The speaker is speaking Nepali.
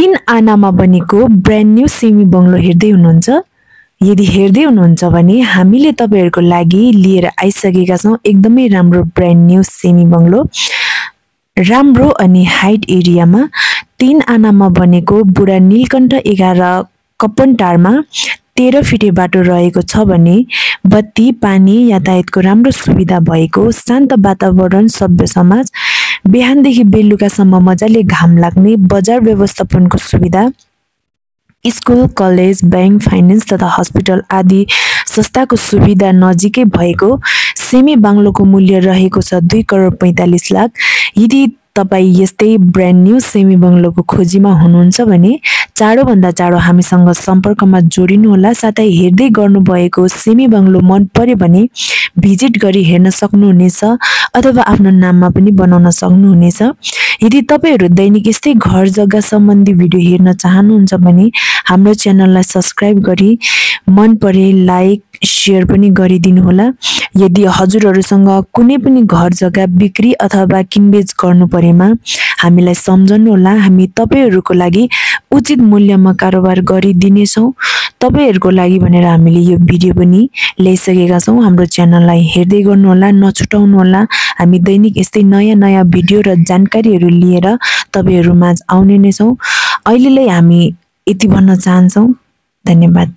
3 आनामा बनेको ब्रान्ड न्यू सेमी बंगलो हेर्दै हुनुहुन्छ? यदि हेर्दै हुनुहुन्छ भने हामीले तपाईहरुको लागि लिएर आइसकेका छौं एकदमै राम्रो ब्रान्ड न्यू सेमी बंगलो। राम्रो अनि हाइट एरियामा 3 आनामा बनेको बुढा नीलकण्ठ 11 कपनटारमा 13 फिटे बाटो रहेको छ भने बत्ती, पानी, यातायातको राम्रो सुविधा भएको शान्त वातावरण, सभ्य समाज, बिहानदेखि बेलुकासम्म मजाले घाम लाग्ने बजार व्यवस्थापनको सुविधा, स्कुल, कलेज, बैंक, फाइनेन्स तथा हस्पिटल आदि संस्थाको सुविधा नजिकै भएको सेमी बांग्लोको मूल्य रहेको छ 2 करोड 45 लाख। यदि तपाई यस्तै ब्रान्ड न्यू सेमी बंगलोको खोजीमा हुनुहुन्छ भने चाँडो भन्दा चाँडो हामीसँग सम्पर्कमा जोडिनु होला। साथै हेर्दै गर्नु भएको सेमी बंगलो मन पर्यो भने भिजिट गरी हेर्न सक्नुहुनेछ अथवा आफ्नो नाममा पनि बनाउन सक्नुहुनेछ। यदि तपाईहरु दैनिक यस्तै घर जग्गा सम्बन्धी भिडियो हेर्न चाहनुहुन्छ भने हाम्रो च्यानललाई सब्स्क्राइब गरी मन परे लाइक शेयर पनि गरिदिनु होला। यदि हजुरहरुसँग कुनै पनि घर जग्गा बिक्री अथवा किनबेच गर्नु परेमा हामीलाई सम्झनु होला। हामी तपाईहरुको लागि उचित मूल्यमा कारोबार गरिदिनेछौं। तपाईहरुको लागि भनेर हामीले यो भिडियो पनि ल्याइसकेका छौं। हाम्रो च्यानललाई हेर्दै गर्नु होला, नछुटाउनु होला। हामी दैनिक यस्तै नयाँ भिडियो र जानकारीहरु लिएर तपाईहरु माझ आउने नै छौं। अहिलेलाई हामी यति भन्न चाहन्छौं। धन्यवाद।